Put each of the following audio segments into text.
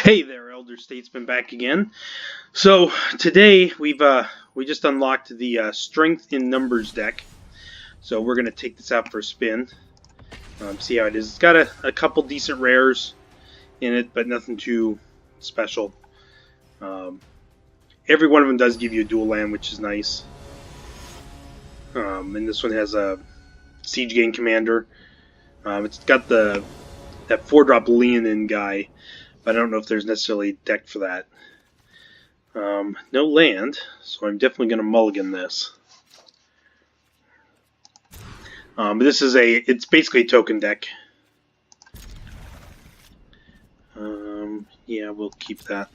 Hey there, Elder Statesman, back again. So today we just unlocked the Strength in Numbers deck. So we're gonna take this out for a spin, see how it is. It's got a couple decent rares in it, but nothing too special. Every one of them does give you a dual land, which is nice. And this one has a Siege Gang Commander. It's got that 4-drop Leonin guy. But I don't know if there's necessarily a deck for that. No land, so I'm definitely going to mulligan this. This is it's basically a token deck. Yeah, we'll keep that.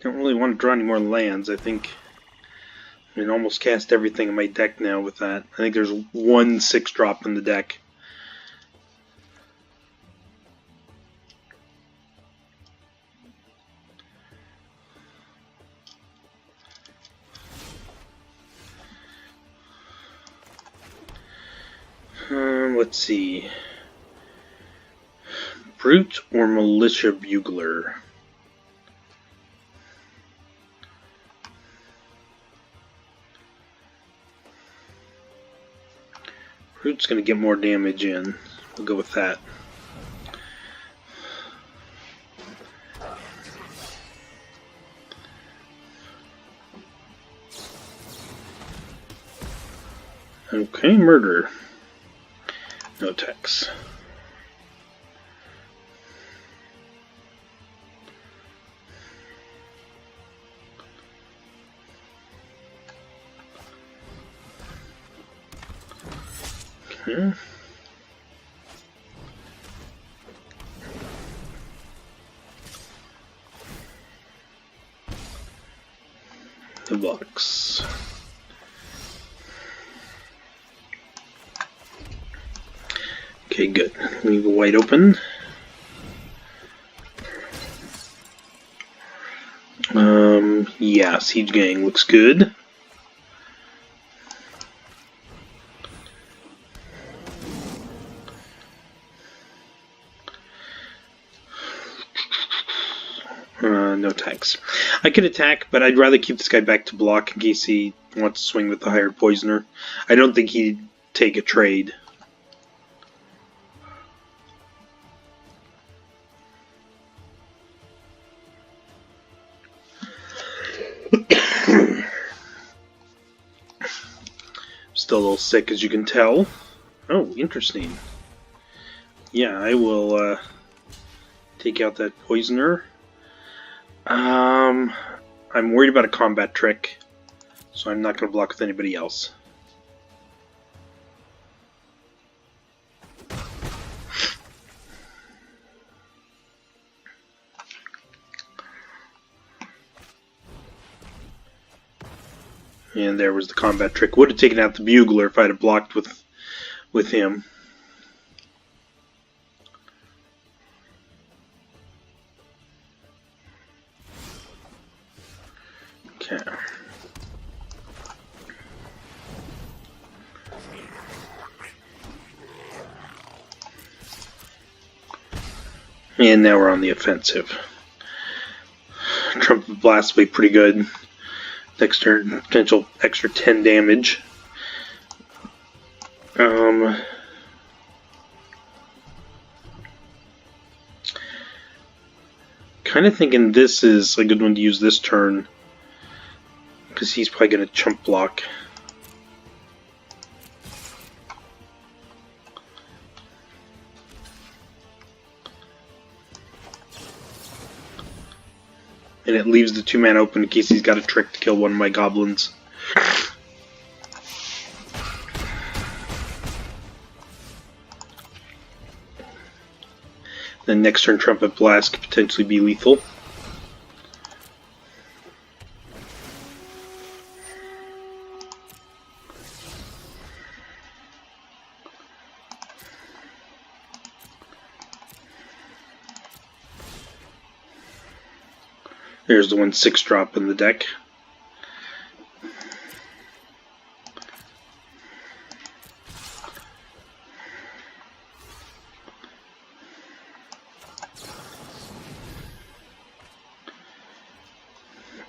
Don't really want to draw any more lands. I think I can almost cast everything in my deck now with that. I think there's one 6-drop in the deck. Let's see. Brute or Militia Bugler? Brute's going to get more damage in. We'll go with that. Okay, murder. No text. Okay. The box. Okay, good. Leave it wide open. Yeah, Siege Gang looks good. No tags. I could attack, but I'd rather keep this guy back to block in case he wants to swing with the hired poisoner. I don't think he'd take a trade. Still a little sick, as you can tell. Oh, interesting. Yeah, I will take out that poisoner. I'm worried about a combat trick, so I'm not going to block with anybody else. And there was the combat trick. Would have taken out the bugler if I'd have blocked with him. Okay. And now we're on the offensive. Trumpet Blast will be pretty good. Next turn, potential extra 10 damage. Kind of thinking this is a good one to use this turn, because he's probably going to chump block. And it leaves the 2-man open in case he's got a trick to kill one of my goblins. Then next turn Trumpet Blast could potentially be lethal. There's the 1/6 drop in the deck.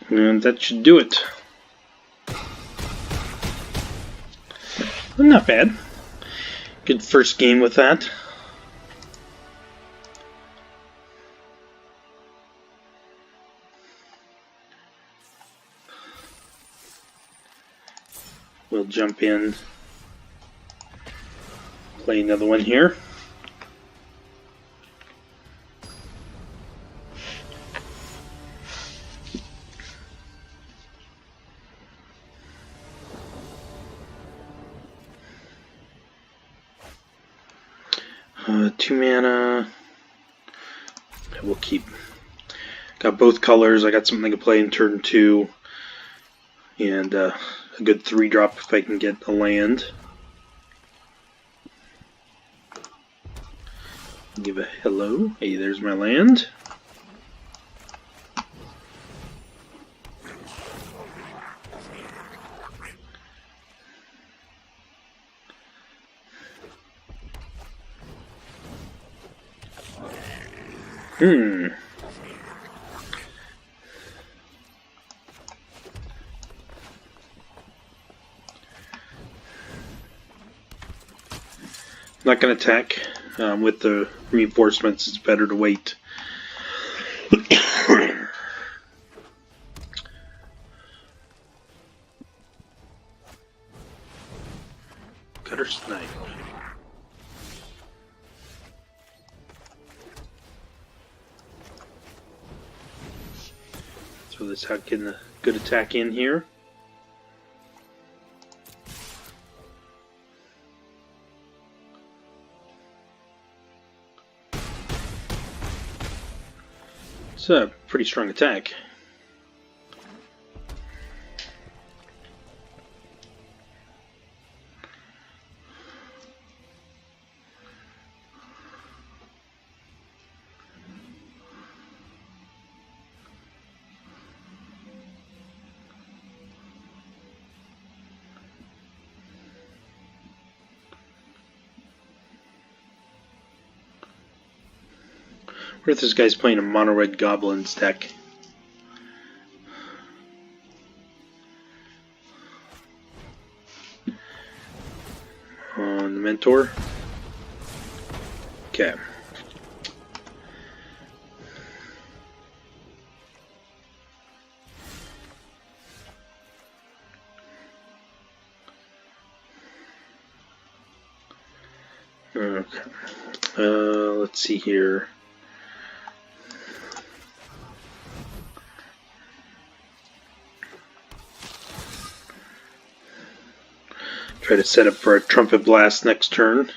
And that should do it. Not bad. Good first game with that. We'll jump in, play another one here. Two mana. We'll keep. Got both colors. I got something to play in turn 2. And a good 3-drop if I can get a land. Give a hello. Hey, there's my land. Not going to attack. With the reinforcements, it's better to wait. Cutter Snipe. Throw this out, getting a good attack in here. It's a pretty strong attack. What if this guy's playing a mono-red goblins deck? On the mentor. Okay. Okay. Let's see here. Try to set up for a Trumpet Blast next turn.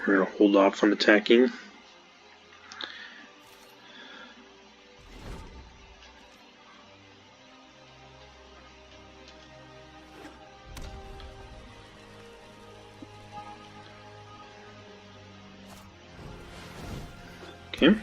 We're going to hold off on attacking. Okay.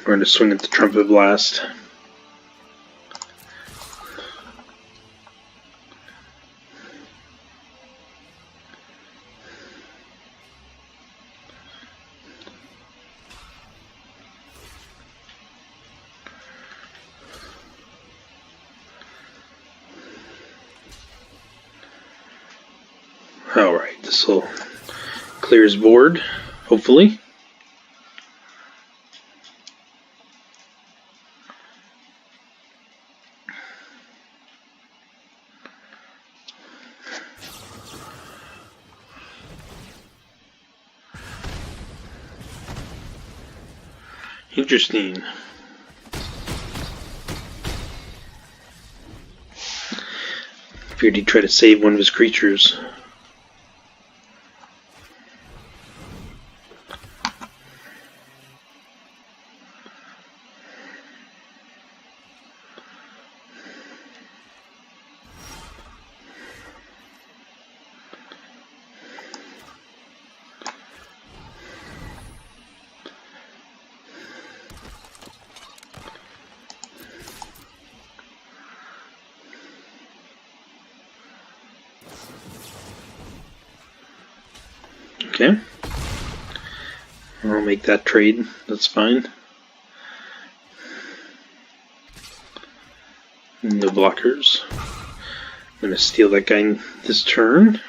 We're going to swing at the Trumpet Blast. Alright, this will clear his board, hopefully. Interesting. Feared he'd try to save one of his creatures. Okay. I'll make that trade. That's fine. No blockers. I'm going to steal that guy this turn.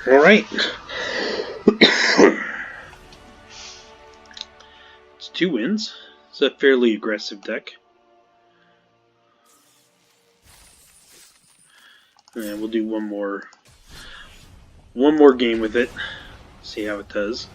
Alright. It's 2 wins. It's a fairly aggressive deck. And we'll do one more game with it. See how it does.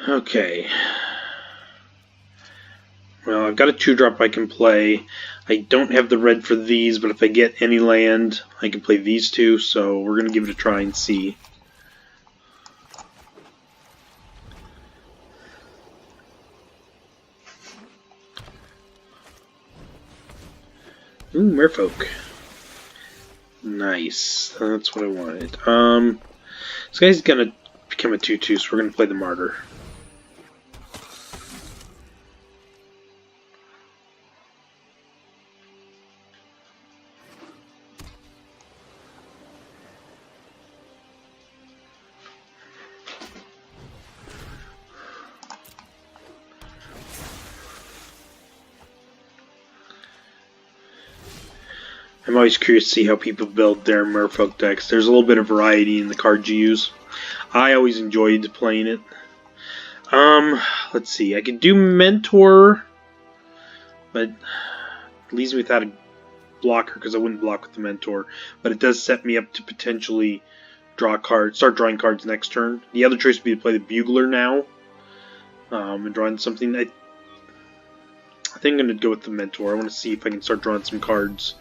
Okay. Well, I've got a 2-drop I can play. I don't have the red for these, but if I get any land, I can play these two, so we're going to give it a try and see. Ooh, Merfolk. Nice. That's what I wanted. This guy's going to become a 2/2, so we're going to play the Martyr. I'm always curious to see how people build their Merfolk decks. There's a little bit of variety in the cards you use. I always enjoyed playing it. Let's see. I could do Mentor, but it leaves me without a blocker because I wouldn't block with the Mentor. But it does set me up to potentially draw cards, start drawing cards next turn. The other choice would be to play the Bugler now and drawing something. I think I'm going to go with the Mentor. I want to see if I can start drawing some cards.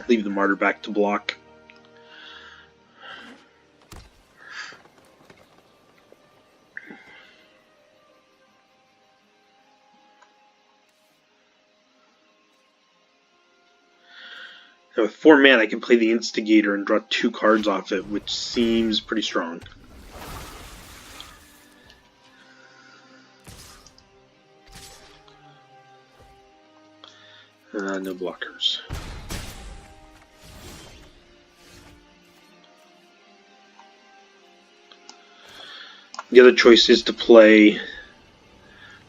Leave the Martyr back to block. Now with 4 mana I can play the Instigator and draw 2 cards off it, which seems pretty strong. No blockers. The other choice is to play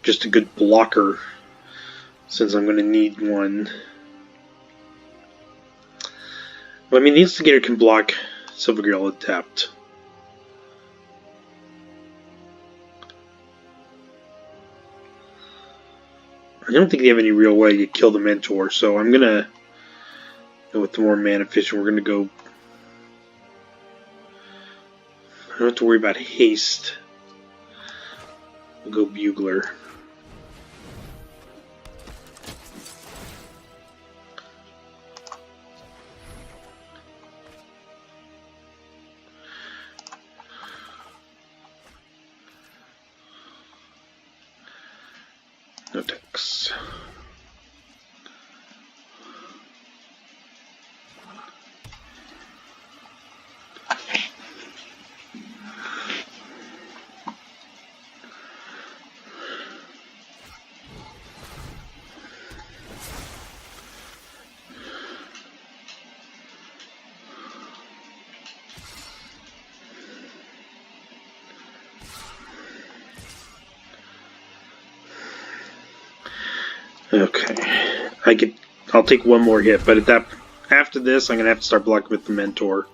just a good blocker, since I'm going to need one. Well, I mean, the Instigator can block Silvergale Adept. I don't think they have any real way to kill the Mentor, so I'm going to go with the more mana efficient. We're going to go... I don't have to worry about haste. We'll go Bugler. No text. Okay. I'll take one more hit, but after this, I'm gonna have to start blocking with the Mentor.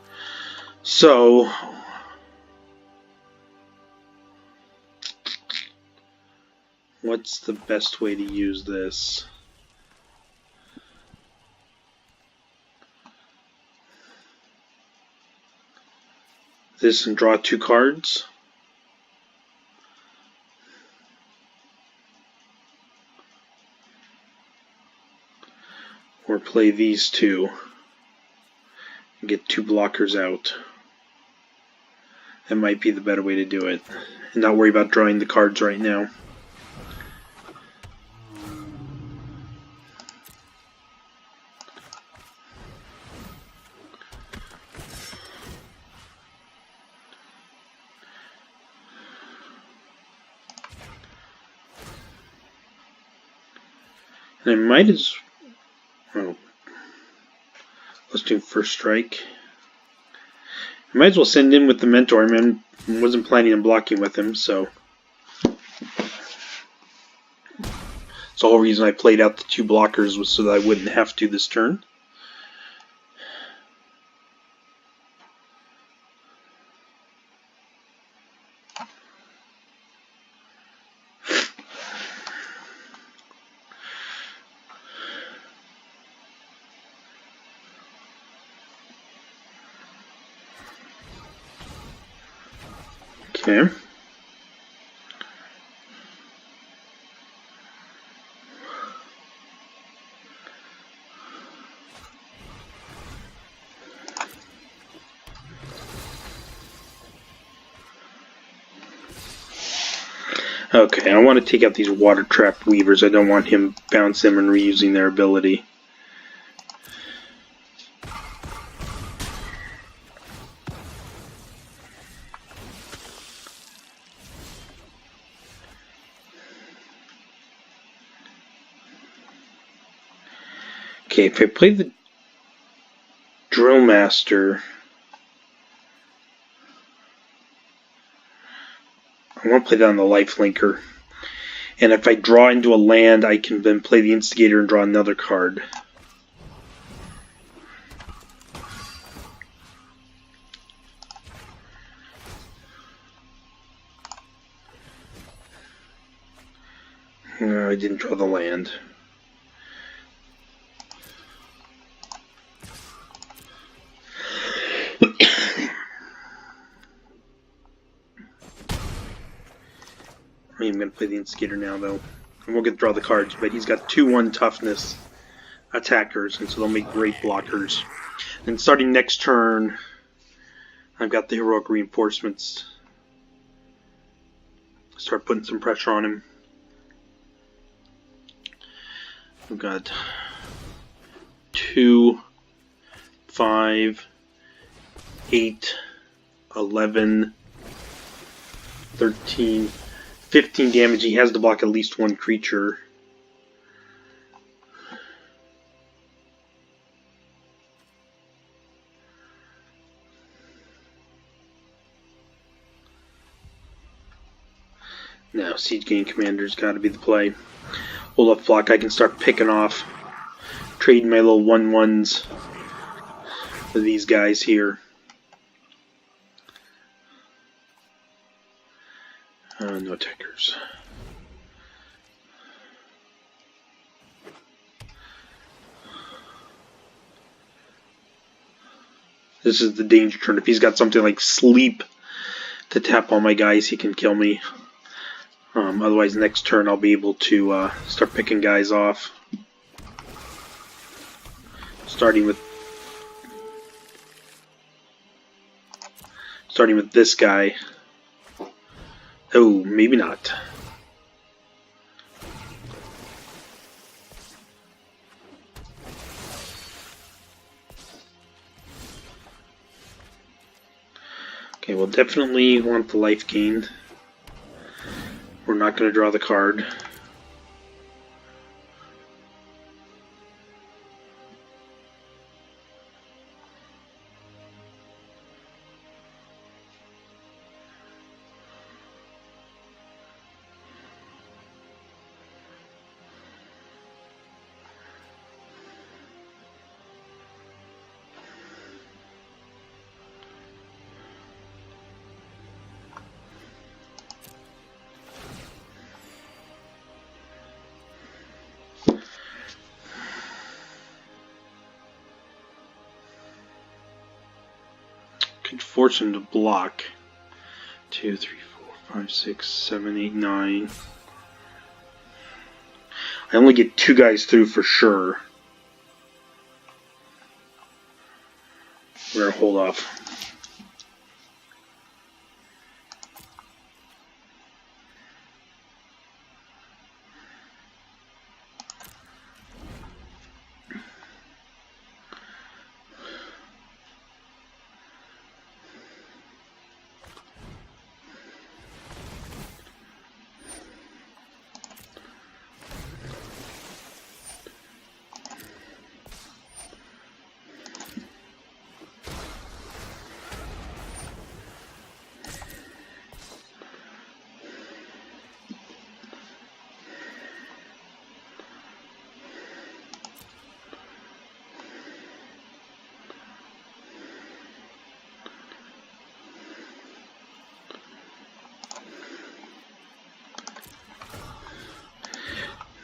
So, what's the best way to use this? This and draw 2 cards. Or play these 2 and get 2 blockers out. That might be the better way to do it. And not worry about drawing the cards right now. And I might as well, let's do first strike. I might as well send in with the Mentor. I mean, I wasn't planning on blocking with him, so the whole reason I played out the 2 blockers was so that I wouldn't have to this turn. Okay. Okay, I want to take out these water trap weavers. I don't want him bouncing them and reusing their ability. Okay, if I play the Drill Master, I want to play that on the Life Linker. And if I draw into a land, I can then play the Instigator and draw another card. I didn't draw the land. I'm going to play the Instigator now, though. And we'll get to draw the cards, but he's got 2/1 toughness attackers, and so they'll make great blockers. And starting next turn, I've got the Heroic Reinforcements. Start putting some pressure on him. We've got 2, 5, 8, 11, 13, 15 damage. He has to block at least 1 creature. Now, Siege Gang Commander's got to be the play. Olaf Flock, I can start picking off, trading my little 1/1s with these guys here. No attackers. This is the danger turn. If he's got something like Sleep to tap all my guys, he can kill me. Otherwise, next turn I'll be able to start picking guys off. Starting with this guy. Oh, maybe not. Okay, we'll definitely want the life gained. We're not going to draw the card. Could force him to block. 2, 3, 4, 5, 6, 7, 8, 9. I only get 2 guys through for sure. We're gonna hold off.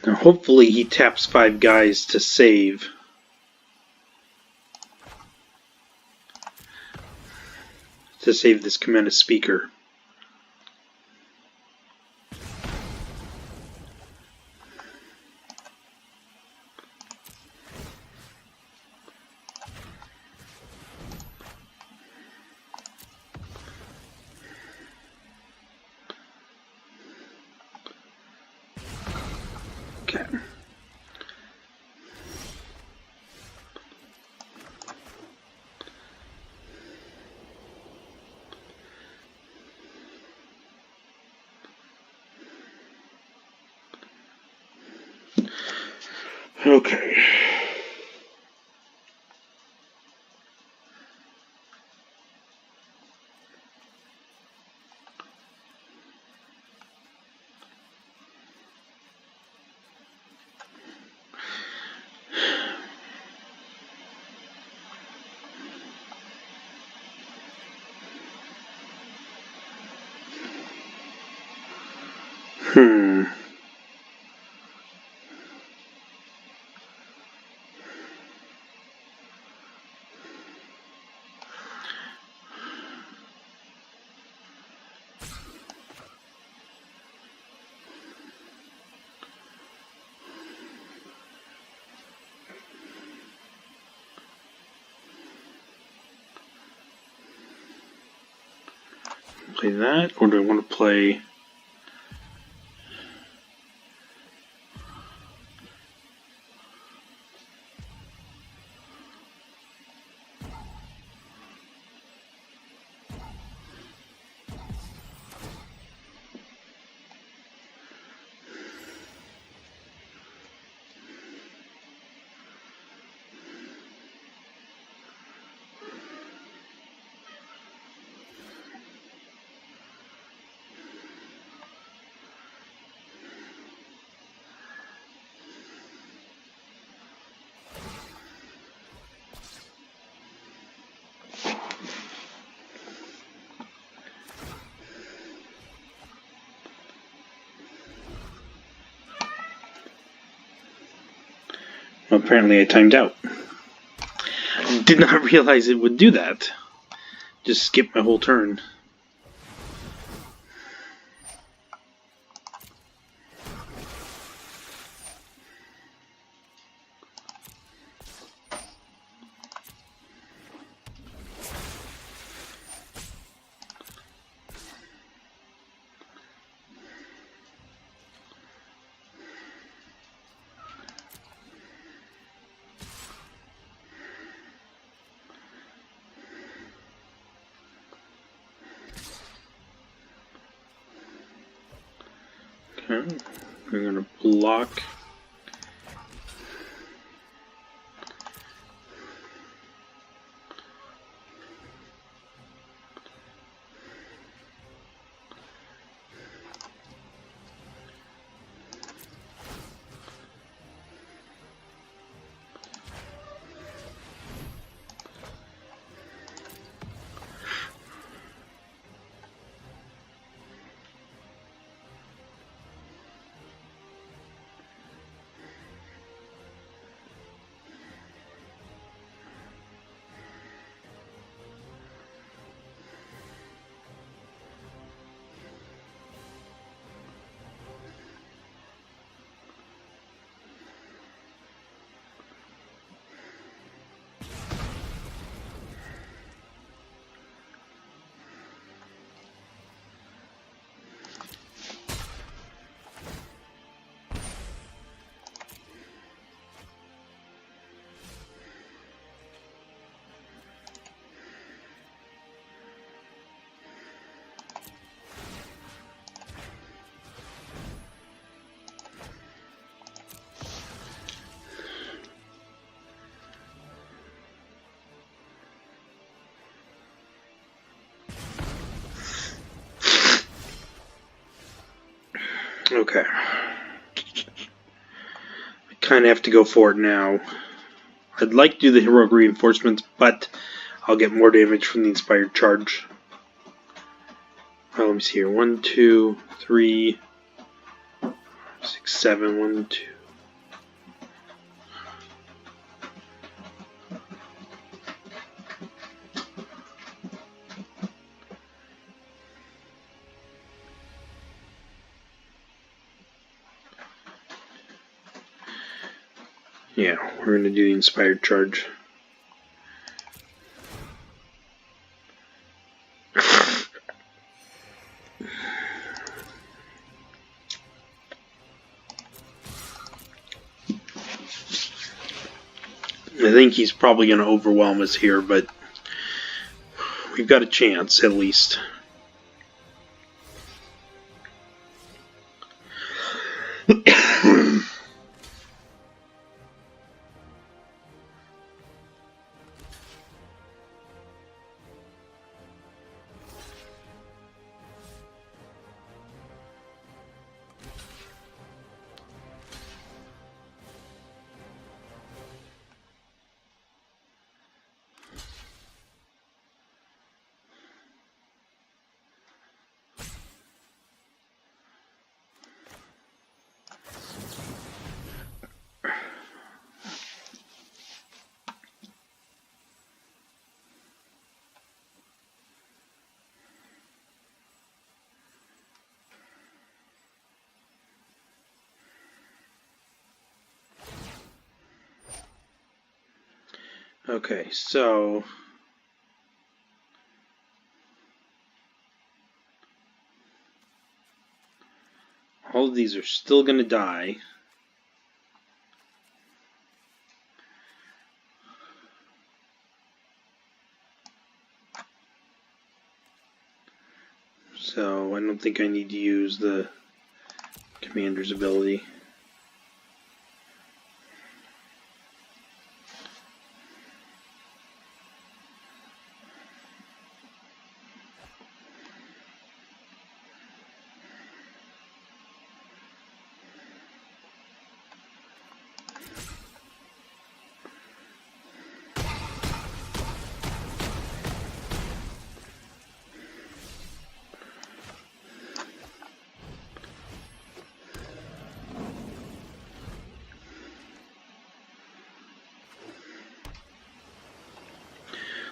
Now hopefully he taps 5 guys to save. To save this command speaker. Okay. Okay. Play that, or do I want to play... Well, apparently I timed out. Did not realize it would do that. Just skip my whole turn. Okay, we're going to block. Okay. I kind of have to go for it now. I'd like to do the heroic reinforcements, but I'll get more damage from the inspired charge. Let me see here. 1, 2, 3, 6, 7. 1, 2. Yeah, we're going to do the inspired charge. I think he's probably going to overwhelm us here, but we've got a chance at least. Okay, so all of these are still going to die. So I don't think I need to use the commander's ability.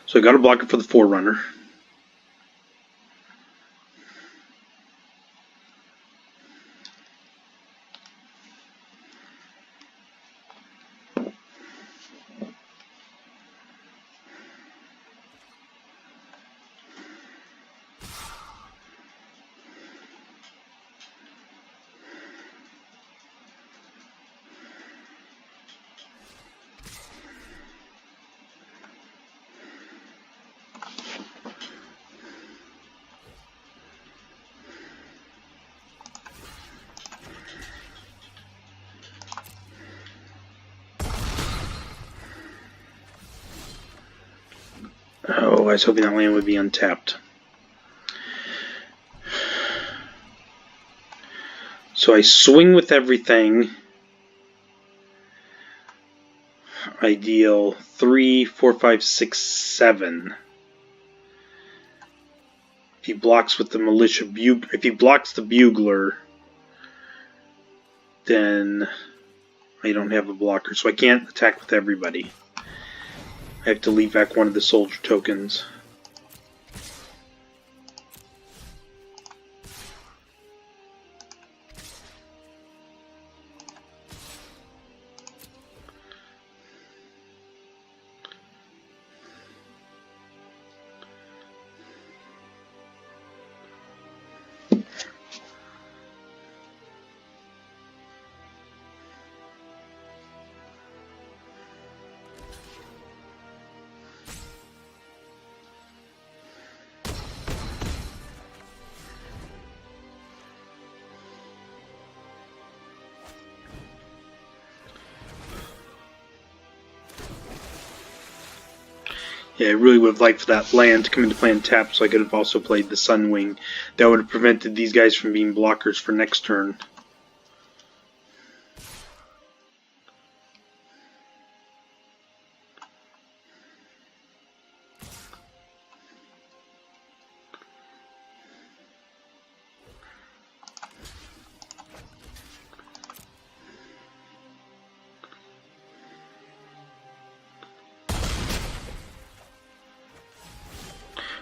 So I got a blocker for the Forerunner. Oh, I was hoping that land would be untapped. So I swing with everything. I deal 3, 4, 5, 6, 7. If he blocks with the militia if he blocks the bugler, then I don't have a blocker, so I can't attack with everybody. I have to leave back one of the soldier tokens. Yeah, I really would have liked for that land to come into play and tap, so I could have also played the Sun Wing. That would have prevented these guys from being blockers for next turn.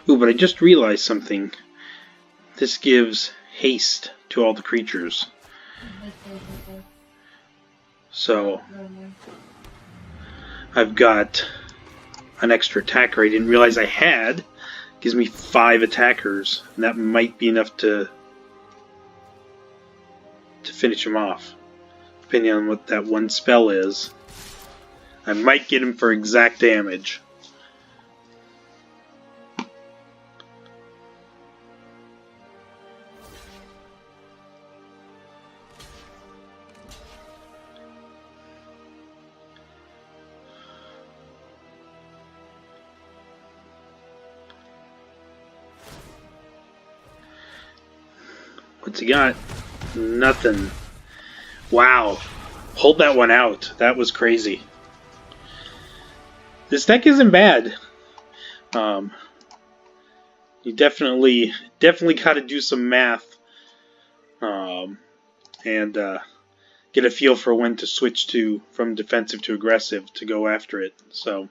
Ooh, but I just realized something. This gives haste to all the creatures. So I've got an extra attacker I didn't realize I had. Gives me 5 attackers, and that might be enough to finish him off, depending on what that one spell is. I might get him for exact damage. What's he got? Nothing. Wow. Hold that one out. That was crazy. This deck isn't bad. You definitely got to do some math and get a feel for when to switch from defensive to aggressive to go after it. So,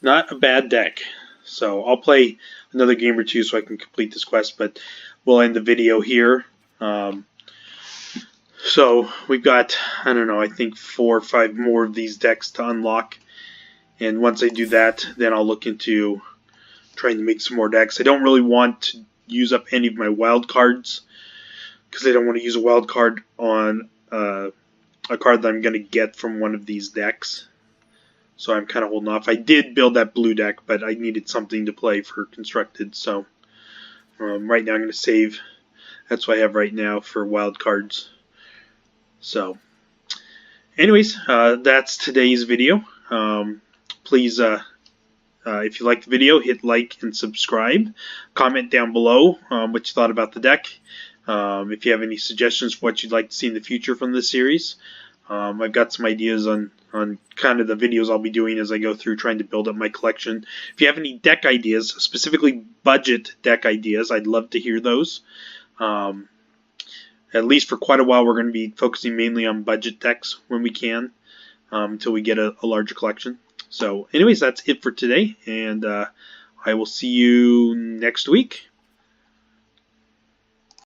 not a bad deck. So I'll play another game or two so I can complete this quest, but we'll end the video here. So we've got, I don't know, I think 4 or 5 more of these decks to unlock. And once I do that, then I'll look into trying to make some more decks. I don't really want to use up any of my wild cards, because I don't want to use a wild card on a card that I'm going to get from one of these decks. So I'm kind of holding off. I did build that blue deck, but I needed something to play for constructed. So right now I'm going to save. That's what I have right now for wild cards. So anyways, that's today's video. Please, if you liked the video, hit like and subscribe. Comment down below what you thought about the deck. If you have any suggestions for what you'd like to see in the future from this series. I've got some ideas on kind of the videos I'll be doing as I go through trying to build up my collection. If you have any deck ideas, specifically budget deck ideas, I'd love to hear those. At least for quite a while, we're going to be focusing mainly on budget decks when we can, until we get a larger collection. So anyways, that's it for today, and I will see you next week.